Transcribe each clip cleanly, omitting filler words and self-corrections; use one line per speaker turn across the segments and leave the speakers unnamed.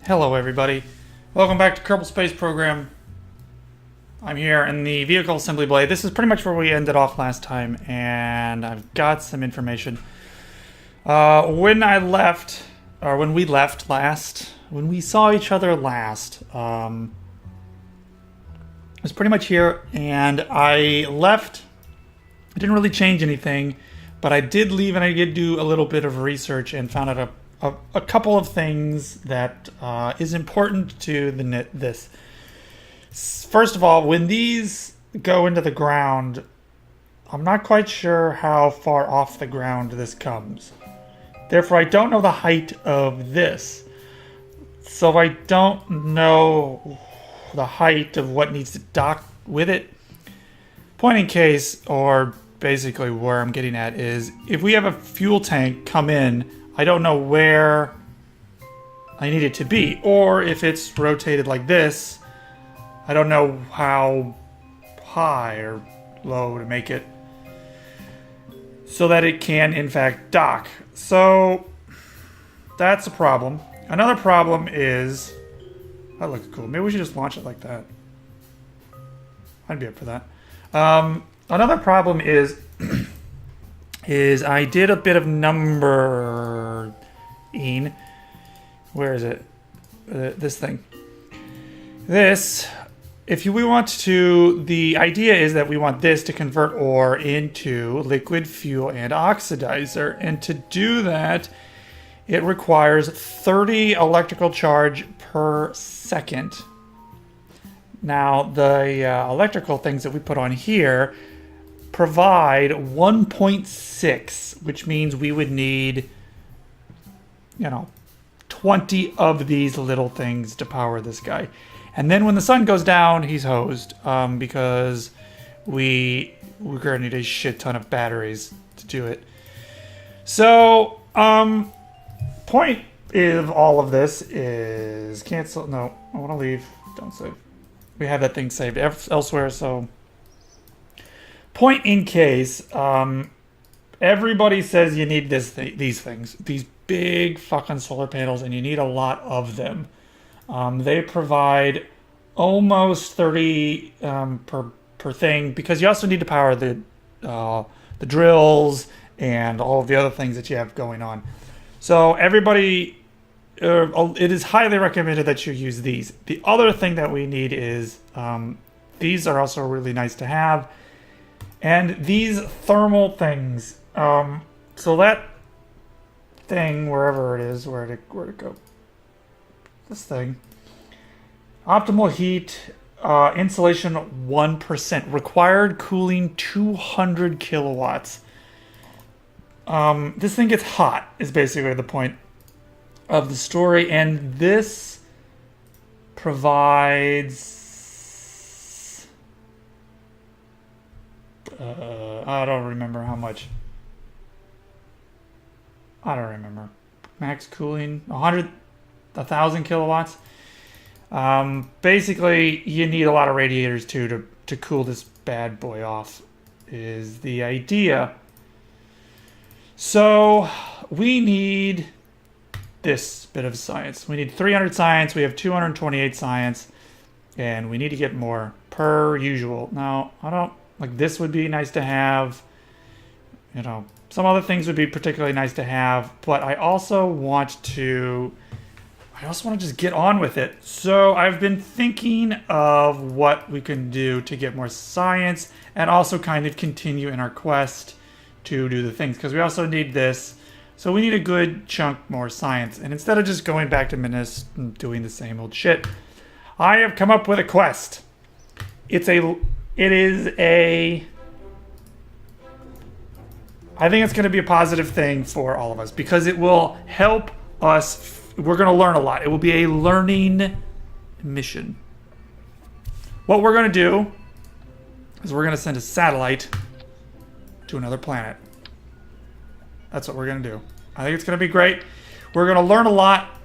Hello everybody, welcome back to Cyko Space Program. I'm here in the vehicle assembly blade. This is pretty much where we ended off last time, and I've got some information. When we saw each other last, I was pretty much here, and I left. I didn't really change anything, but I did leave and I did do a little bit of research and found out a couple of things that is important to this. First of all, when these go into the ground, I'm not quite sure how far off the ground this comes. Therefore, I don't know the height of this. So I don't know the height of what needs to dock with it. Point in case, or basically where I'm getting at, is if we have a fuel tank come in, I don't know where I need it to be. Or if it's rotated like this, I don't know how high or low to make it so that it can in fact dock. So that's a problem. Another problem is, that looks cool. Maybe we should just launch it like that. I'd be up for that. Another problem is is I did a bit of numbering. Where is it? This thing. This, we want to, the idea is that we want this to convert ore into liquid fuel and oxidizer. And to do that, it requires 30 electrical charge per second. Now, the electrical things that we put on here provide 1.6, which means we would need, 20 of these little things to power this guy. And then when the sun goes down, he's hosed, because we're gonna need a shit ton of batteries to do it. So, point of all of this is cancel. No, I want to leave. Don't save. We have that thing saved elsewhere, so point in case, everybody says you need these things, these big fucking solar panels, and you need a lot of them. They provide almost 30 per thing, because you also need to power the drills and all of the other things that you have going on. So everybody, it is highly recommended that you use these. The other thing that we need is, these are also really nice to have. And these thermal things, so that thing, wherever it is, where'd it go? This thing. Optimal heat, insulation 1%. Required cooling 200 kilowatts. This thing gets hot, is basically the point of the story. And this provides... I don't remember how much. I don't remember. Max cooling, 1,000 kilowatts. Basically, you need a lot of radiators too to cool this bad boy off, is the idea. So we need this bit of science. We need 300 science. We have 228 science, and we need to get more per usual. Now, like, this would be nice to have. Some other things would be particularly nice to have, but I also want to just get on with it. So I've been thinking of what we can do to get more science and also kind of continue in our quest to do the things, because we also need this. So we need a good chunk more science. And instead of just going back to Minas and doing the same old shit, I have come up with a quest. I think it's going to be a positive thing for all of us, because it will help us. We're going to learn a lot. It will be a learning mission. What we're going to do is we're going to send a satellite to another planet. That's what we're going to do. I think it's going to be great. We're going to learn a lot.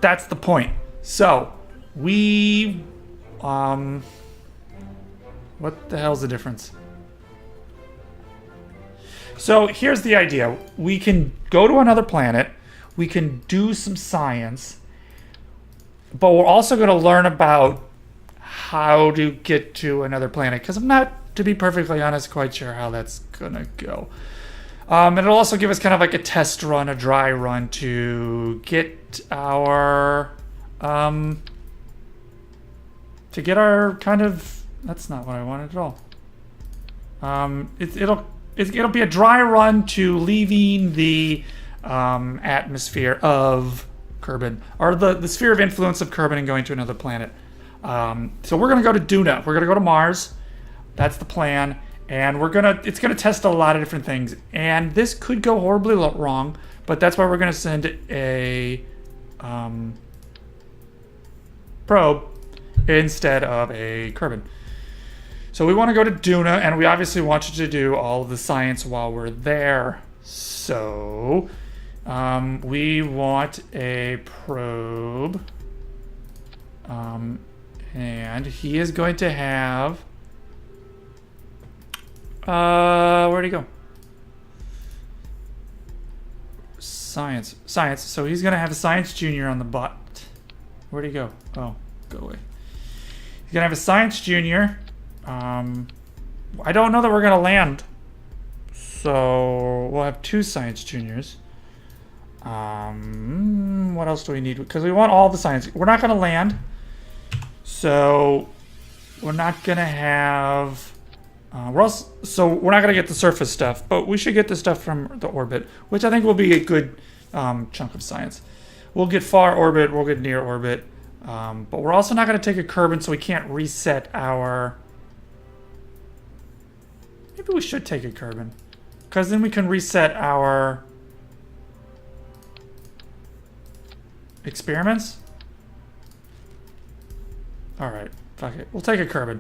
That's the point. So, what the hell's the difference? So here's the idea. We can go to another planet. We can do some science. but we're also going to learn about how to get to another planet, because I'm not, to be perfectly honest, quite sure how that's going to go. And it'll also give us kind of like a test run, a dry run to get our kind of, that's not what I wanted at all. It'll be a dry run to leaving the atmosphere of Kerbin, or the sphere of influence of Kerbin, and going to another planet. So we're gonna go to Duna. We're gonna go to Mars. That's the plan, and it's gonna test a lot of different things. And this could go horribly wrong, but that's why we're gonna send a probe instead of a Kerbin. So we want to go to Duna, and we obviously want you to do all of the science while we're there. So we want a probe, and he is going to have, where'd he go? Science. So he's going to have a Science Junior on the butt. Where'd he go? Oh, go away. He's going to have a Science Junior. I don't know that we're going to land. So we'll have 2 Science Juniors. What else do we need? Because we want all the science. We're not going to land. So we're not going to have... we're not going to get the surface stuff, but we should get the stuff from the orbit, which I think will be a good chunk of science. We'll get far orbit, we'll get near orbit, but we're also not going to take a Kerbin, so we can't reset our... Maybe we should take a Kerbin, because then we can reset our experiments. All right, fuck it. We'll take a Kerbin.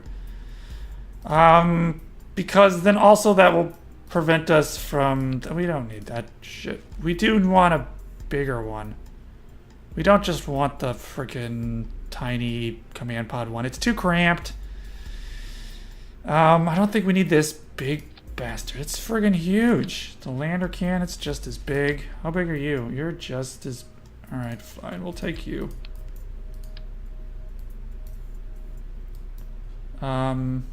Because then also that will prevent us from... We don't need that shit. We do want a bigger one. We don't just want the freaking tiny command pod one. It's too cramped. I don't think we need this big bastard. It's friggin' huge. The lander can, it's just as big. How big are you? You're just as... Alright, fine. We'll take you. That's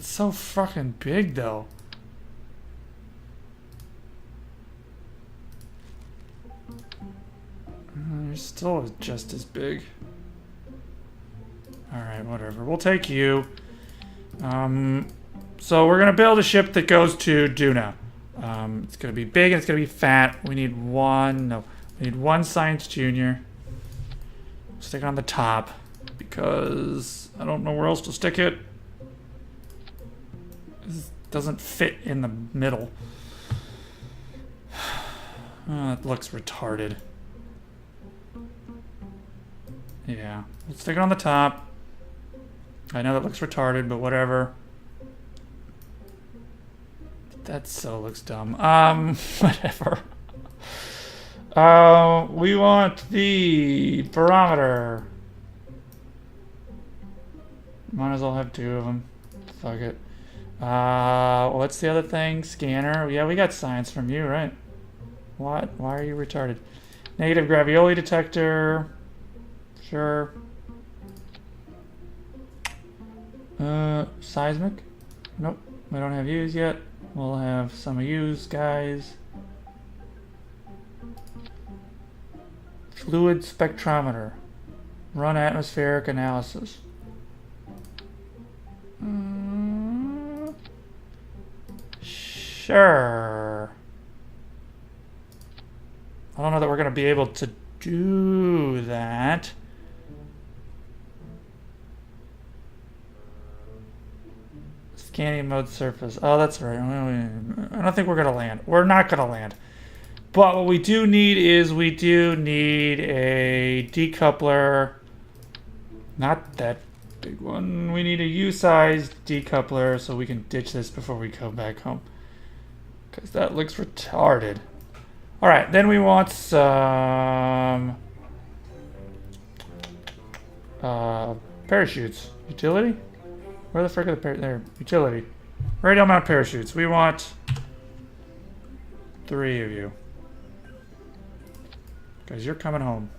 so fucking big, though. You're still just as big. Alright, whatever. We'll take you. So we're gonna build a ship that goes to Duna. It's gonna be big and it's gonna be fat. We need one Science Junior. Stick it on the top because I don't know where else to stick it. This doesn't fit in the middle. Oh, it looks retarded. Yeah, let's stick it on the top. I know that looks retarded, but whatever. That so looks dumb. Whatever. We want the barometer. Might as well have 2 of them. Fuck it. What's the other thing? Scanner. Yeah, we got science from you, right? What? Why are you retarded? Negative gravioli detector. Sure. Seismic? Nope. We don't have yous yet. We'll have some of yous, guys. Fluid spectrometer. Run atmospheric analysis. Sure. I don't know that we're going to be able to do that. Scanning mode surface. Oh, that's right. I don't think we're going to land. We're not going to land. But what we do need is we do need a decoupler. Not that big one. We need a U-sized decoupler so we can ditch this before we come back home. Because that looks retarded. Alright, then we want some parachutes. Utility? Where the frick are the there? Utility. Radial mount parachutes. We want 3 of you. Because you're coming home.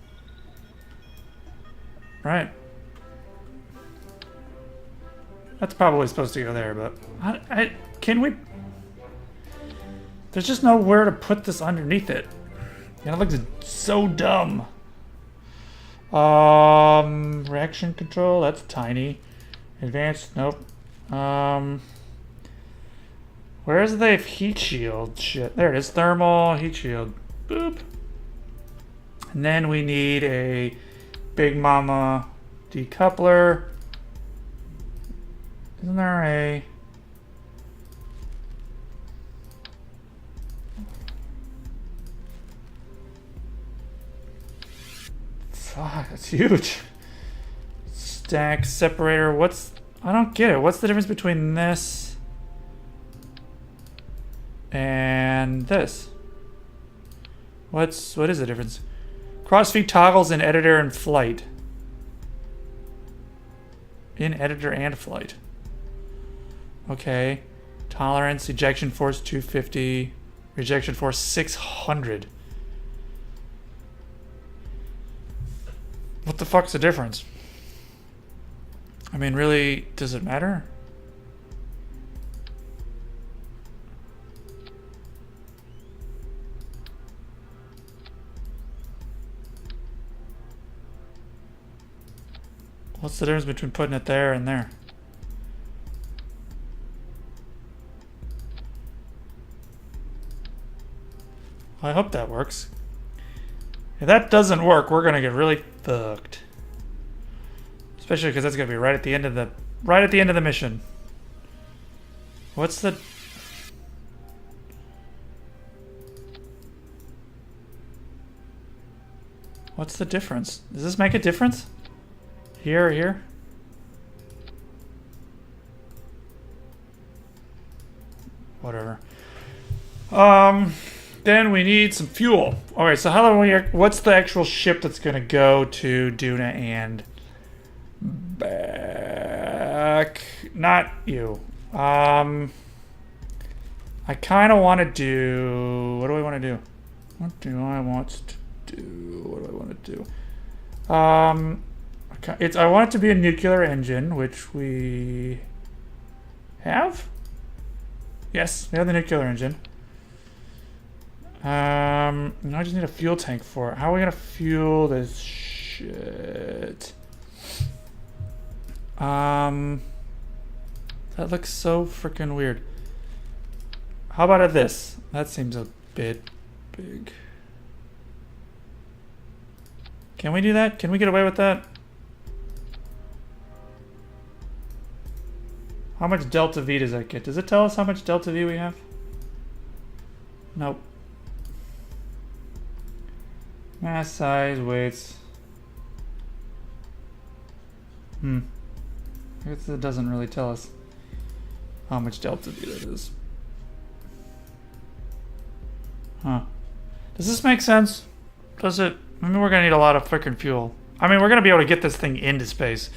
right? That's probably supposed to go there, but can we? There's just nowhere to put this underneath it. And it looks so dumb. Reaction control, that's tiny. Advanced, nope. Where's the heat shield shit? There it is, thermal heat shield. Boop. And then we need a Big Mama decoupler. Isn't there a... Fuck, that's huge. Stack separator, what's... I don't get it. What's the difference between this and this? What is the difference? Crossfeed toggles in editor and flight. In editor and flight. Okay. Tolerance, ejection force 250, rejection force 600. What the fuck's the difference? I mean, really, does it matter? What's the difference between putting it there and there? I hope that works. If that doesn't work, we're gonna get really fucked. Especially because that's gonna be right at the end of the mission. What's the... What's the difference? Does this make a difference? Here or here? Whatever. Then we need some fuel. Alright, so how do we... What's the actual ship that's gonna go to Duna and back? Not you. I kind of want to do... What do I want to do? What do I want to do? What do I want to do? I want it to be a nuclear engine, which we have. Yes, we have the nuclear engine. Now I just need a fuel tank for it. How are we gonna fuel this shit? That looks so freaking weird. How about this? That seems a bit big. Can we do that? Can we get away with that? How much delta V does that get? Does it tell us how much delta V we have? Nope. Mass, size, weights. I guess it doesn't really tell us how much delta V that is. Huh. Does this make sense? Does it? I mean, we're gonna need a lot of freaking fuel. I mean, we're gonna be able to get this thing into space.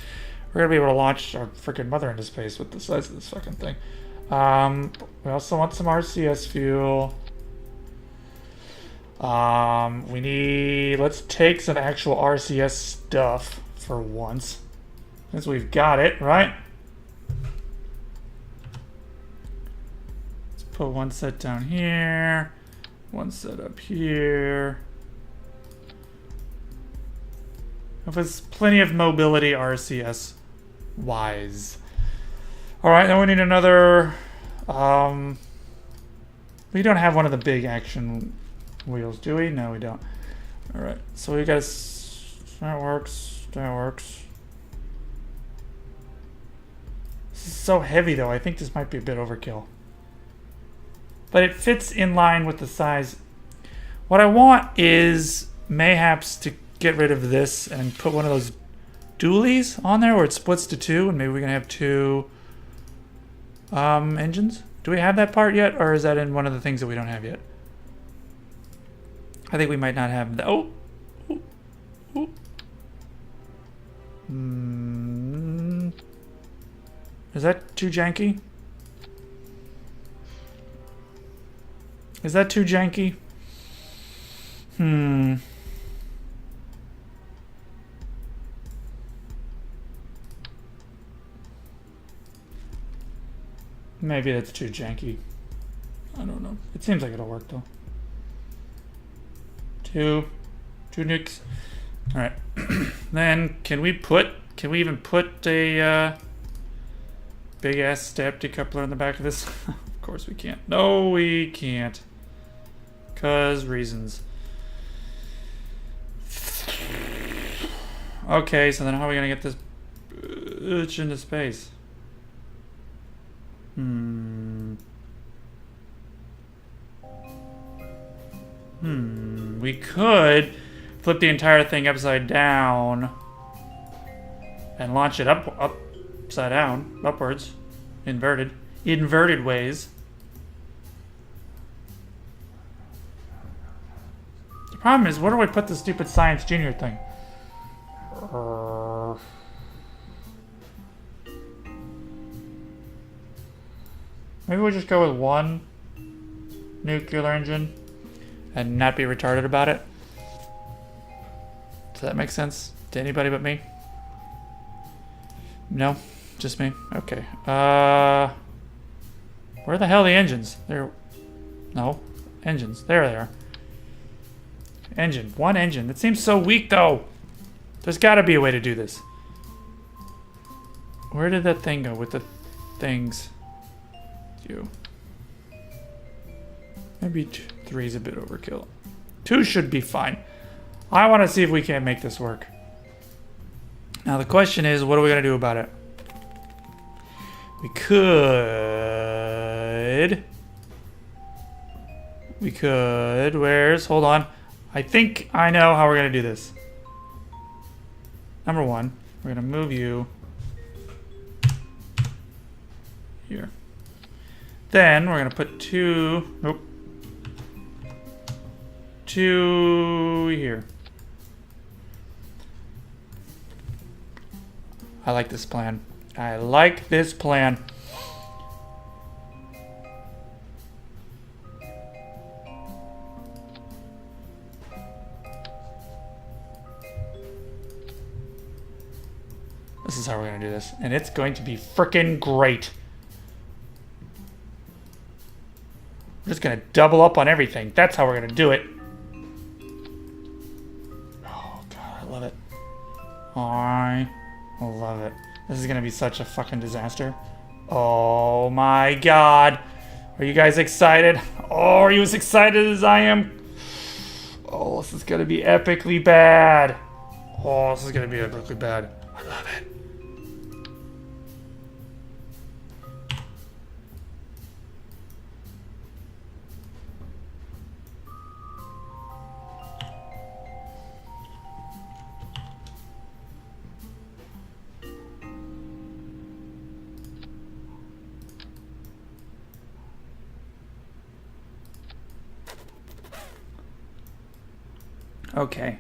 We're gonna be able to launch our freaking mother into space with the size of this fucking thing. We also want some RCS fuel. We need... Let's take some actual RCS stuff for once. Since we've got it, right? Let's put one set down here. One set up here. There's plenty of mobility RCS wise. Alright, then we need another... we don't have one of the big action wheels, do we? No, we don't. Alright, so we got... That works. That works. This is so heavy, though. I think this might be a bit overkill. But it fits in line with the size. What I want is mayhaps to get rid of this and put one of those dualies on there where it splits to two, and maybe we can have two engines. Do we have that part yet, or is that in one of the things that we don't have yet? I think we might not have that. Oh! Ooh. Ooh. Is that too janky? Is that too janky? Maybe that's too janky. I don't know. It seems like it'll work though. Two nukes. All right. Then can we even put a big ass step decoupler in the back of this? Of course we can't. No, we can't. 'Cause reasons. Okay, so then how are we gonna get this bitch into space? We could flip the entire thing upside down and launch it upside down, upwards, inverted ways. The problem is, where do I put the stupid Science Junior thing? Maybe we'll just go with one nuclear engine and not be retarded about it. Does that make sense to anybody but me? No? Just me? Okay. Where the hell are the engines? No. Engines. There they are. Engine. One engine. That seems so weak, though. There's got to be a way to do this. Where did that thing go with the things? Maybe 3 is a bit overkill. 2 should be fine. I want to see if we can't make this work. Now the question is, what are we going to do about it? We could, hold on. I think I know how we're going to do this. Number 1, we're going to move you here. Then we're going to put 2 here. I like this plan. This is how we're going to do this. And it's going to be frickin' great. We're just going to double up on everything. That's how we're going to do it. Oh, God, I love it. I love it. This is going to be such a fucking disaster. Oh, my God. Are you guys excited? Oh, are you as excited as I am? Oh, this is going to be epically bad. Oh, this is going to be epically bad. I love it. Okay,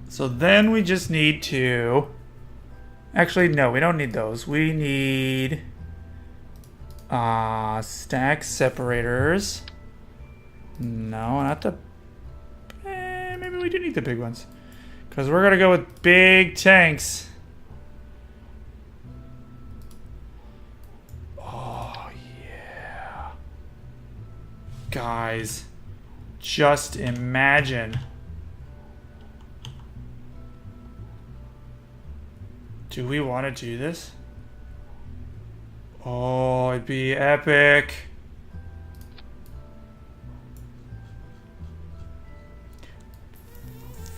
so then we just need to, actually no, we don't need those. We need stack separators. No, not the, maybe we do need the big ones, because we're gonna go with big tanks. Oh yeah, guys, just imagine. Do we want to do this? Oh, it'd be epic.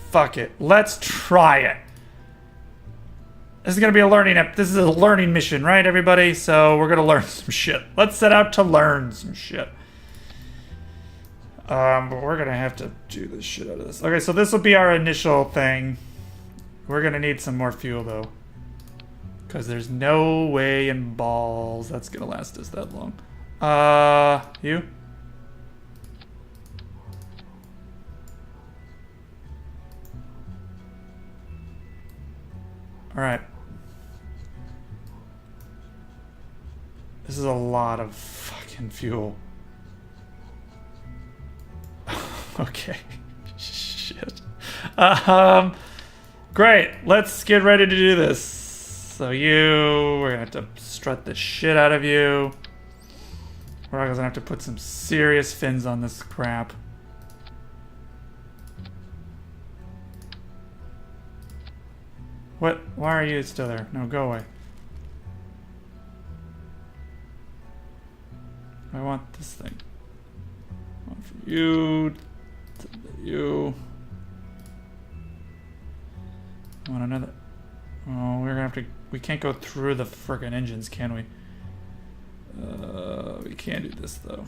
Fuck it. Let's try it. This is going to be a this is a learning mission, right, everybody? So we're going to learn some shit. Let's set out to learn some shit. But we're going to have to do the shit out of this. Okay, so this will be our initial thing. We're going to need some more fuel, though. Because there's no way in balls that's going to last us that long. You? Alright. This is a lot of fucking fuel. Okay. Shit. Great. Let's get ready to do this. So we're gonna have to strut the shit out of you. We're gonna have to put some serious fins on this crap. What? Why are you still there? No, go away. I want this thing. One for you. You. I want another. Oh, we're gonna have to. We can't go through the frickin' engines, can we? We can't do this though.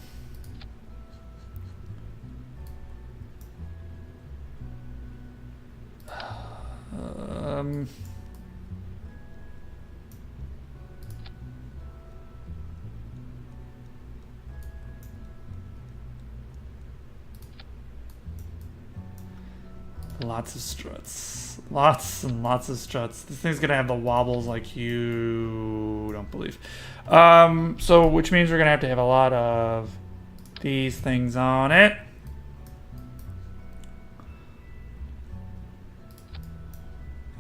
Lots of struts. Lots and lots of struts. This thing's gonna have the wobbles like you don't believe. So which means we're gonna have a lot of these things on it.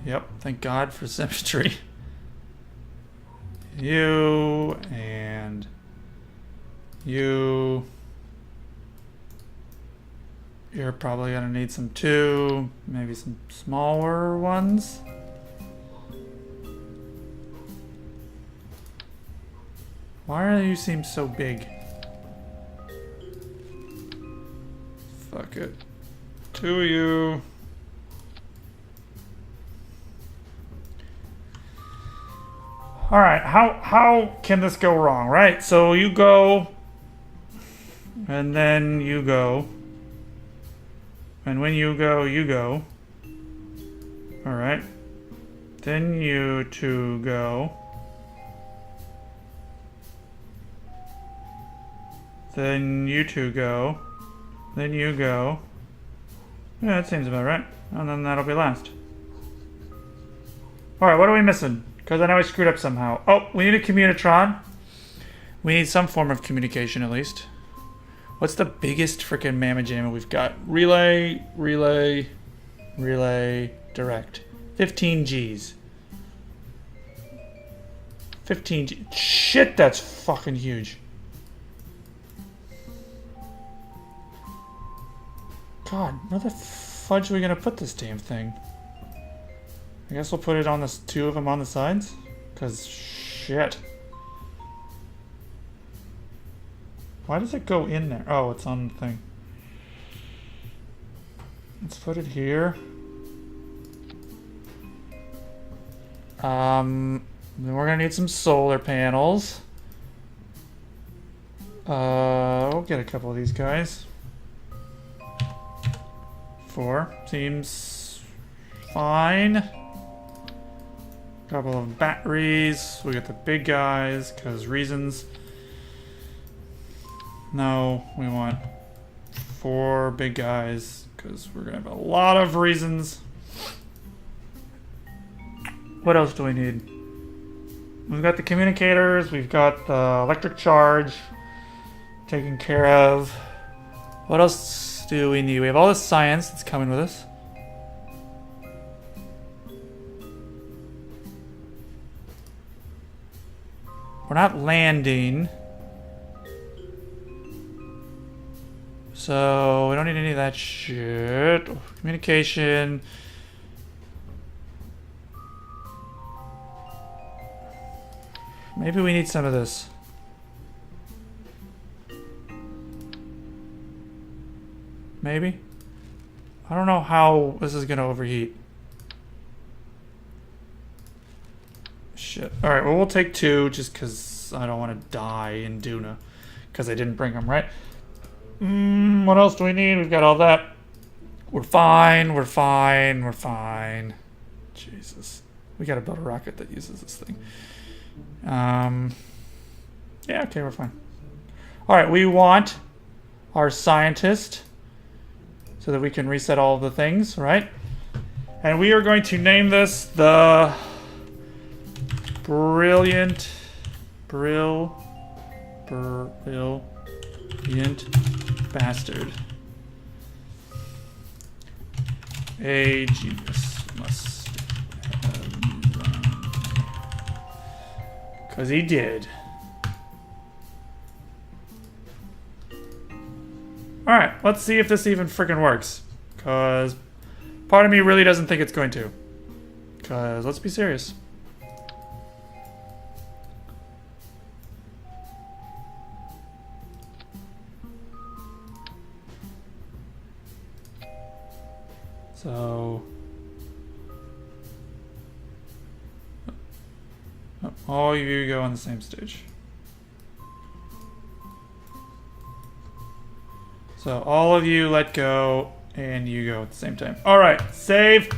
Yep, thank God for symmetry. You and you. You're probably gonna need some too, maybe some smaller ones. Why do you seem so big? Fuck it. Two of you. All right, how can this go wrong, right? So you go, and then you go. And when you go, you go. All right. Then you two go. Then you two go. Then you go. Yeah, that seems about right. And then that'll be last. All right, what are we missing? Because I know I screwed up somehow. Oh, we need a communitron. We need some form of communication at least. What's the biggest freaking mamma jamma we've got? Relay, relay, relay, direct. 15 Gs. 15 G. Shit, that's fucking huge. God, where the fudge are we gonna put this damn thing? I guess we'll put it on this, two of them on the sides? Cause shit. Why does it go in there? Oh, it's on the thing. Let's put it here. Then we're gonna need some solar panels. We'll get a couple of these guys. 4 seems fine. Couple of batteries. We get the big guys because reasons. No, we want 4 big guys because we're gonna have a lot of reasons. What else do we need? We've got the communicators, we've got the electric charge taken care of. What else do we need? We have all this science that's coming with us. We're not landing. So we don't need any of that shit. Communication. Maybe we need some of this. Maybe. I don't know how this is gonna overheat. Shit. Alright, well we'll take 2 just because I don't want to die in Duna. Because I didn't bring them, right? What else do we need? We've got all that. We're fine, we're fine, we're fine. Jesus. We gotta build a rocket that uses this thing. Yeah, okay, we're fine. Alright, we want our scientist so that we can reset all of the things, right? And we are going to name this the Brilliant Bastard. A genius must have run. 'Cause he did. Alright, let's see if this even freaking works. Because part of me really doesn't think it's going to. Because let's be serious. So... all of you go on the same stage. So all of you let go, and you go at the same time. Alright, save.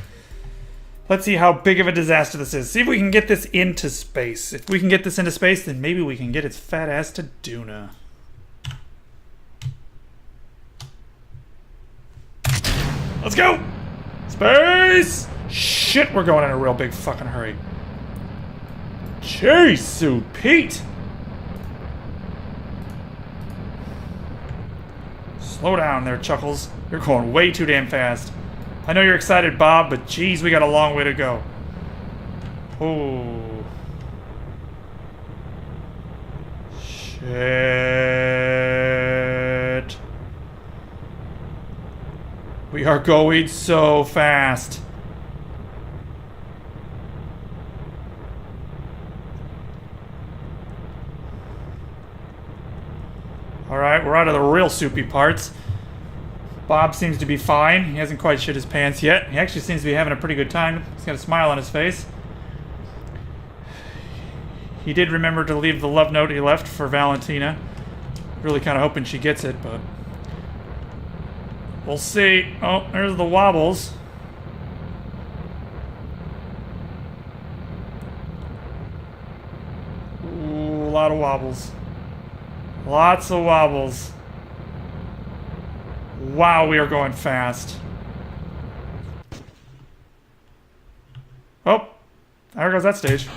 Let's see how big of a disaster this is. See if we can get this into space. If we can get this into space, then maybe we can get its fat ass to Duna. Let's go! Space! Shit, we're going in a real big fucking hurry. Jeez, Pete! Slow down there, Chuckles. You're going way too damn fast. I know you're excited, Bob, but geez, we got a long way to go. Oh. Shit. We are going so fast. Alright, we're out of the real soupy parts. Bob seems to be fine. He hasn't quite shit his pants yet. He actually seems to be having a pretty good time. He's got a smile on his face. He did remember to leave the love note he left for Valentina. Really kind of hoping she gets it, but... we'll see. Oh, there's the wobbles. Ooh, a lot of wobbles. Lots of wobbles. Wow, we are going fast. Oh, there goes that stage.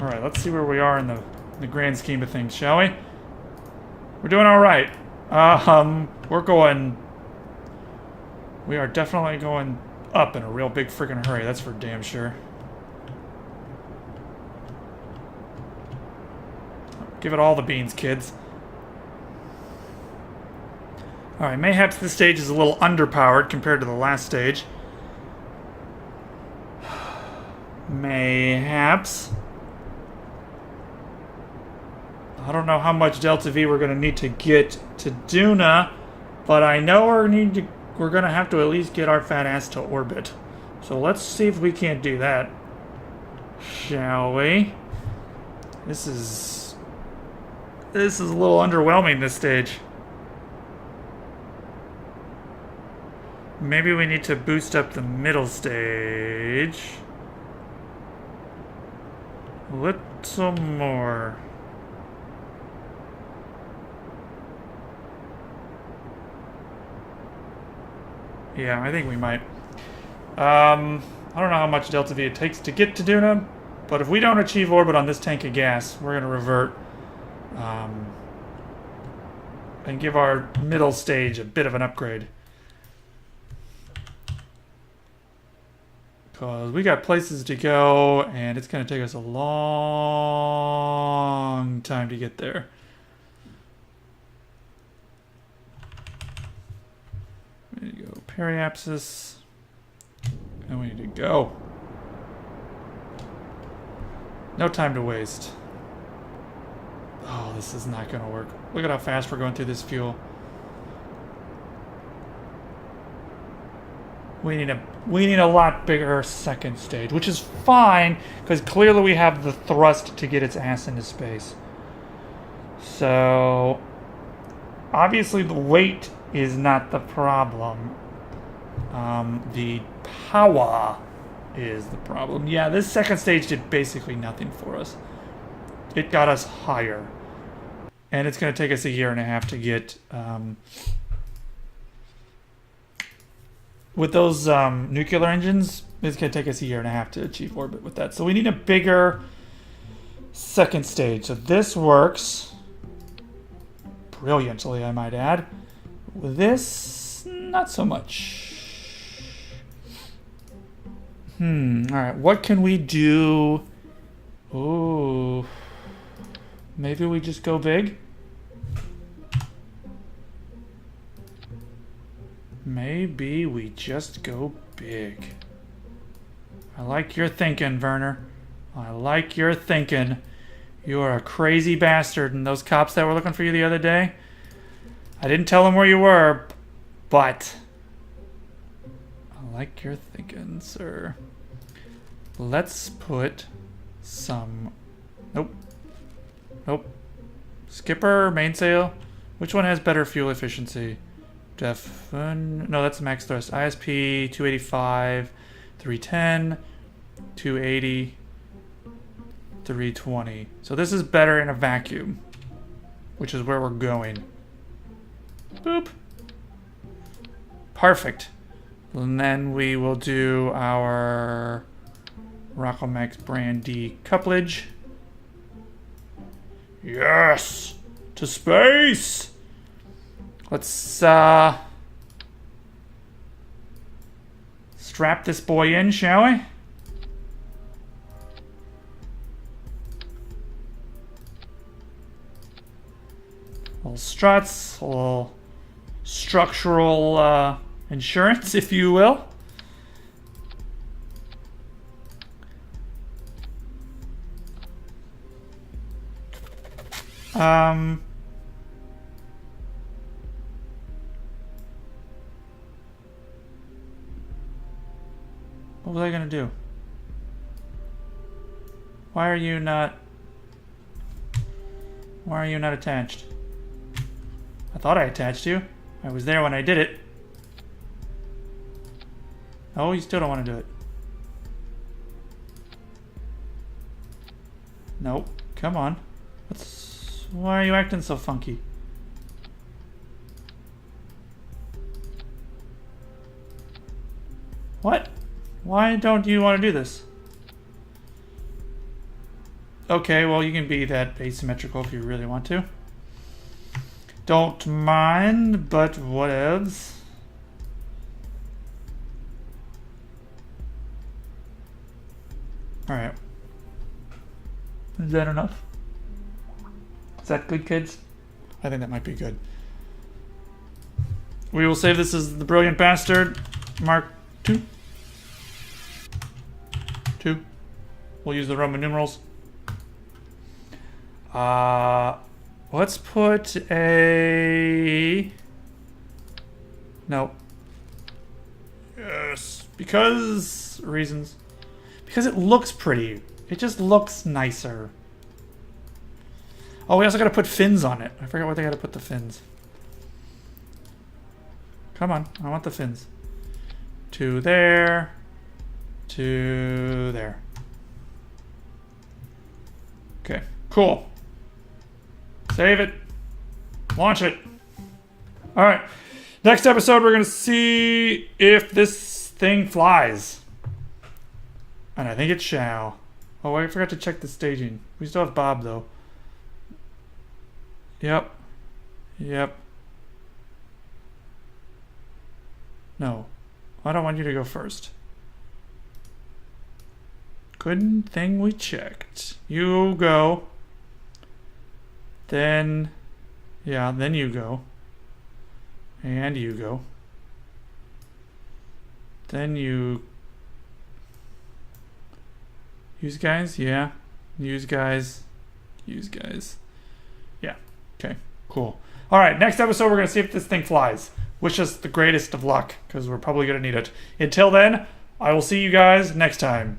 Alright, let's see where we are in the grand scheme of things, shall we? We're doing alright. We're going... we are definitely going up in a real big freaking hurry, that's for damn sure. Give it all the beans, kids. Alright, mayhaps this stage is a little underpowered compared to the last stage. Mayhaps. I don't know how much Delta V we're going to need to get to Duna, but I know we're going to have to at least get our fat ass to orbit. So let's see if we can't do that. Shall we? This is a little underwhelming, this stage. Maybe we need to boost up the middle stage a little more. Yeah, I think we might. I don't know how much Delta V it takes to get to Duna, but if we don't achieve orbit on this tank of gas, we're going to revert and give our middle stage a bit of an upgrade. Because we got places to go, and it's going to take us a long time to get there. We need to go periapsis, and we need to go. No time to waste. Oh, this is not going to work. Look at how fast we're going through this fuel. We need a lot bigger second stage, which is fine, because clearly we have the thrust to get its ass into space. So, obviously the weight is not the problem. The power is the problem. Yeah, this second stage did basically nothing for us. It got us higher. And it's going to take us 1.5 years to get... with those nuclear engines, it's going to take us 1.5 years to achieve orbit with that. So we need a bigger second stage. So this works brilliantly, I might add. With this, not so much. Alright, what can we do? Ooh. Maybe we just go big? Maybe we just go big. I like your thinking, Werner. I like your thinking. You are a crazy bastard, and those cops that were looking for you the other day, I didn't tell them where you were, but I like your thinking, sir. Let's put some... Nope. Nope. Skipper, mainsail. Which one has better fuel efficiency? No, that's max thrust. ISP, 285, 310, 280, 320. So this is better in a vacuum, which is where we're going. Boop. Perfect. And then we will do our Rockomax Brand D couplage. Yes! To space! Let's strap this boy in, shall we? Little struts, a little structural insurance, if you will. What was I gonna do? Why are you not attached? I thought I attached you. I was there when I did it. Oh, you still don't want to do it. Nope. Come on. Why are you acting so funky? What? Why don't you want to do this? Okay, well, you can be that asymmetrical if you really want to. Don't mind, but whatevs. Alright. Is that enough? Is that good, kids? I think that might be good. We will save this as the Brilliant Bastard Mark II. 2. We'll use the Roman numerals. Let's put a... No. Yes. Because... reasons. Because it looks pretty. It just looks nicer. Oh, we also gotta put fins on it. I forgot where they gotta put the fins. Come on. I want the fins. 2 there. 2 there. Okay. Cool. Save it. Launch it. Alright. Next episode, we're going to see if this thing flies. And I think it shall. Oh, I forgot to check the staging. We still have Bob, though. Yep. Yep. No. I don't want you to go first. Good thing we checked. You go. Then, yeah, then you go. And you go. Then you... Use guys? Yeah. Use guys. Use guys. Yeah. Okay. Cool. Alright, next episode we're going to see if this thing flies. Wish us the greatest of luck, because we're probably going to need it. Until then, I will see you guys next time.